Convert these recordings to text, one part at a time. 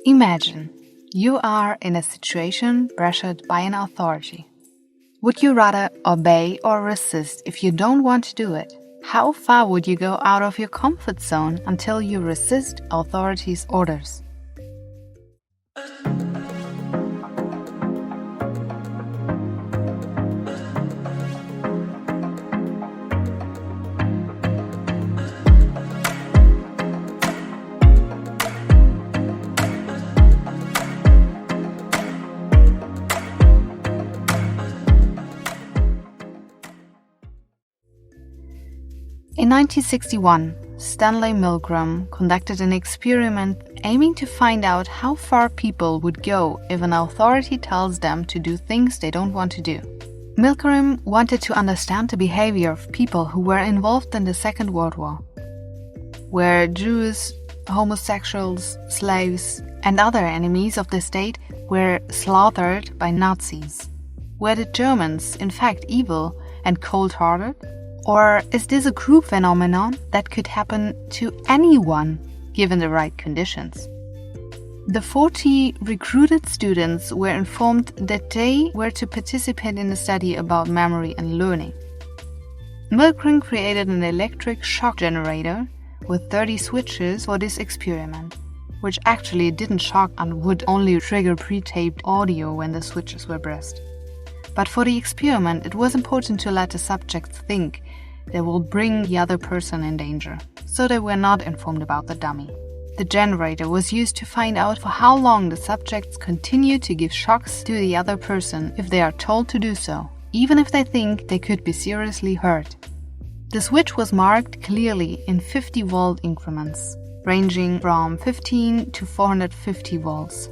Imagine you are in a situation pressured by an authority. Would you rather obey or resist if you don't want to do it? How far would you go out of your comfort zone until you resist authority's orders? In 1961, Stanley Milgram conducted an experiment aiming to find out how far people would go if an authority tells them to do things they don't want to do. Milgram wanted to understand the behavior of people who were involved in the Second World War, where Jews, homosexuals, slaves, and other enemies of the state were slaughtered by Nazis. Were the Germans, in fact, evil and cold-hearted? Or is this a group phenomenon that could happen to anyone given the right conditions? The 40 recruited students were informed that they were to participate in a study about memory and learning. Milgram created an electric shock generator with 30 switches for this experiment, which actually didn't shock and would only trigger pre-taped audio when the switches were pressed. But for the experiment, it was important to let the subjects think they will bring the other person in danger, so they were not informed about the dummy. The generator was used to find out for how long the subjects continue to give shocks to the other person if they are told to do so, even if they think they could be seriously hurt. The switch was marked clearly in 50-volt increments, ranging from 15 to 450 volts,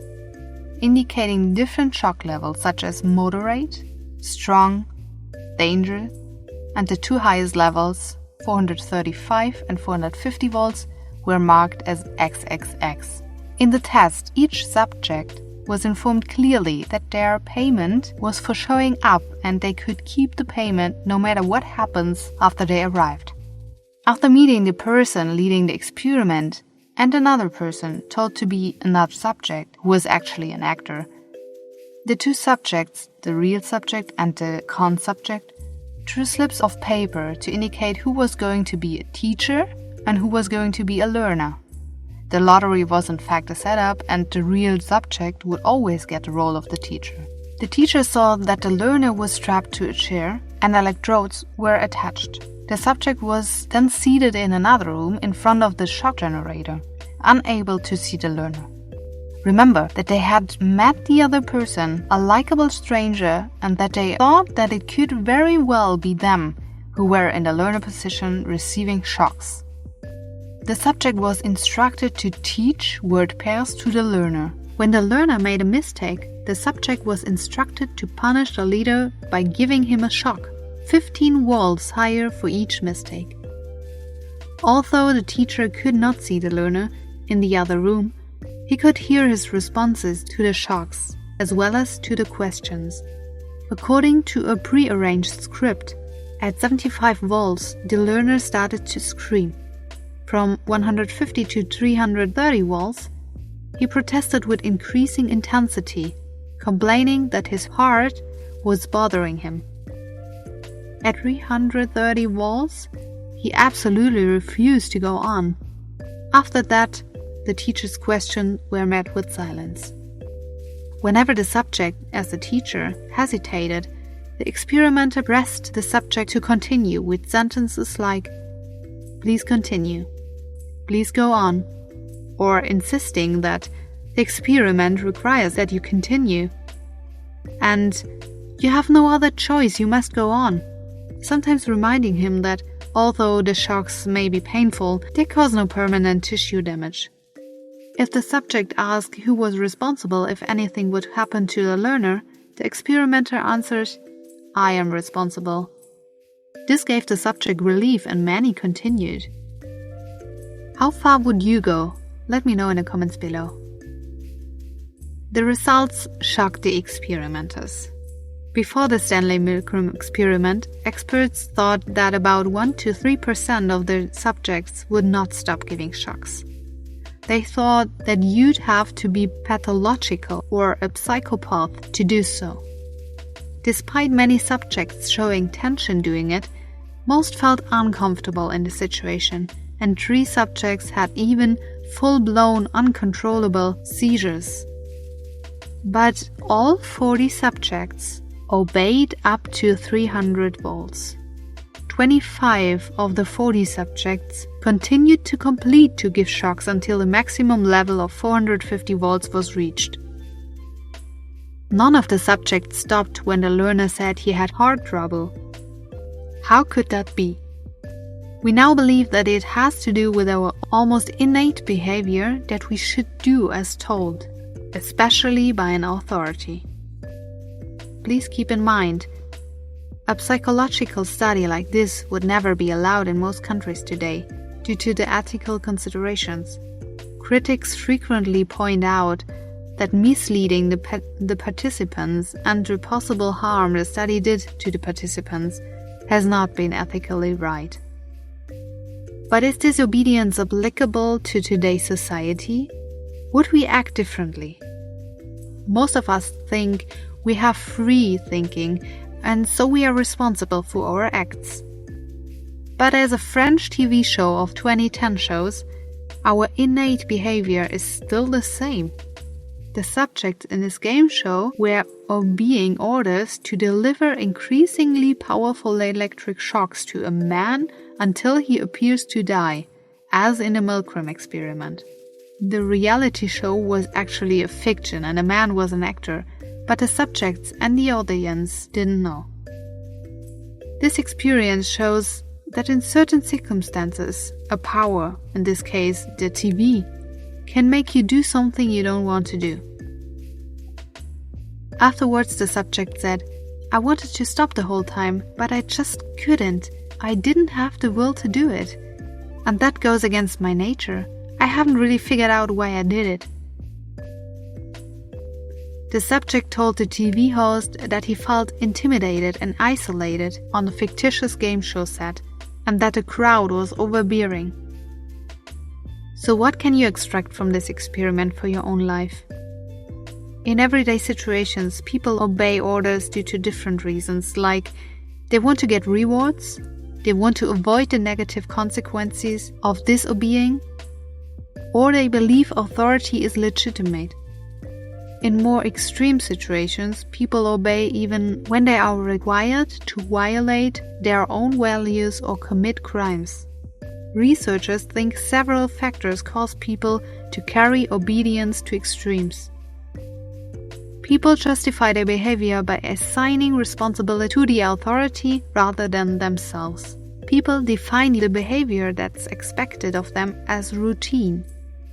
indicating different shock levels such as moderate, strong, danger, and the two highest levels, 435 and 450 volts, were marked as XXX. In the test, each subject was informed clearly that their payment was for showing up and they could keep the payment no matter what happens after they arrived. After meeting the person leading the experiment and another person told to be another subject who was actually an actor, the two subjects, the real subject and the con subject, drew slips of paper to indicate who was going to be a teacher and who was going to be a learner. The lottery was in fact a setup and the real subject would always get the role of the teacher. The teacher saw that the learner was strapped to a chair and electrodes were attached. The subject was then seated in another room in front of the shock generator, unable to see the learner. Remember that they had met the other person, a likable stranger, and that they thought that it could very well be them who were in the learner position receiving shocks. The subject was instructed to teach word pairs to the learner. When the learner made a mistake, the subject was instructed to punish the leader by giving him a shock, 15 volts higher for each mistake. Although the teacher could not see the learner in the other room, he could hear his responses to the shocks, as well as to the questions. According to a pre-arranged script, at 75 volts, the learner started to scream. From 150 to 330 volts, he protested with increasing intensity, complaining that his heart was bothering him. At 330 volts, he absolutely refused to go on. After that, the teacher's questions were met with silence. Whenever the subject, as the teacher, hesitated, the experimenter pressed the subject to continue with sentences like, "Please continue," "Please go on," or insisting that the experiment requires that you continue, and "You have no other choice, you must go on," sometimes reminding him that although the shocks may be painful, they cause no permanent tissue damage. If the subject asked who was responsible if anything would happen to the learner, the experimenter answered, "I am responsible." This gave the subject relief and many continued. How far would you go? Let me know in the comments below. The results shocked the experimenters. Before the Stanley Milgram experiment, experts thought that about 1 to 3% of the subjects would not stop giving shocks. They thought that you'd have to be pathological or a psychopath to do so. Despite many subjects showing tension doing it, most felt uncomfortable in the situation, and 3 subjects had even full-blown uncontrollable seizures. But all 40 subjects obeyed up to 300 volts. 25 of the 40 subjects continued to complete to give shocks until the maximum level of 450 volts was reached. None of the subjects stopped when the learner said he had heart trouble. How could that be? We now believe that it has to do with our almost innate behavior that we should do as told, especially by an authority. Please keep in mind, a psychological study like this would never be allowed in most countries today due to the ethical considerations. Critics frequently point out that misleading the participants and the possible harm the study did to the participants has not been ethically right. But is this obedience applicable to today's society? Would we act differently? Most of us think we have free thinking, and so we are responsible for our acts. But as a French TV show of 2010 shows, our innate behavior is still the same. The subjects in this game show were obeying orders to deliver increasingly powerful electric shocks to a man until he appears to die, as in the Milgram experiment. The reality show was actually a fiction and a man was an actor, but the subjects and the audience didn't know. This experience shows that in certain circumstances, a power, in this case the TV, can make you do something you don't want to do. Afterwards, the subject said, "I wanted to stop the whole time, but I just couldn't. I didn't have the will to do it. And that goes against my nature. I haven't really figured out why I did it." The subject told the TV host that he felt intimidated and isolated on the fictitious game show set, and that the crowd was overbearing. So what can you extract from this experiment for your own life? In everyday situations, people obey orders due to different reasons, like they want to get rewards, they want to avoid the negative consequences of disobeying, or they believe authority is legitimate. In more extreme situations, people obey even when they are required to violate their own values or commit crimes. Researchers think several factors cause people to carry obedience to extremes. People justify their behavior by assigning responsibility to the authority rather than themselves. People define the behavior that's expected of them as routine.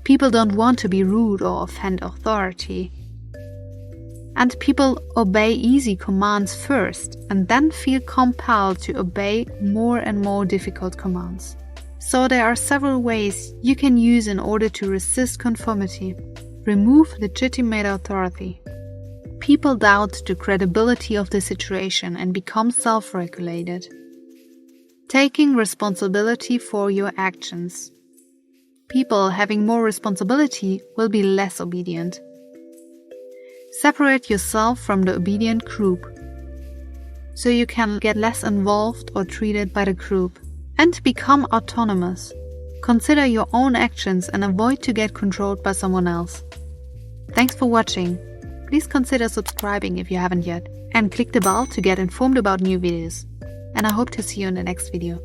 People don't want to be rude or offend authority. And people obey easy commands first and then feel compelled to obey more and more difficult commands. So there are several ways you can use in order to resist conformity. Remove legitimate authority. People doubt the credibility of the situation and become self-regulated. Taking responsibility for your actions. People having more responsibility will be less obedient. Separate yourself from the obedient group, so you can get less involved or treated by the group, and become autonomous. Consider your own actions and avoid to get controlled by someone else. Thanks for watching. Please consider subscribing if you haven't yet, and click the bell to get informed about new videos. And I hope to see you in the next video.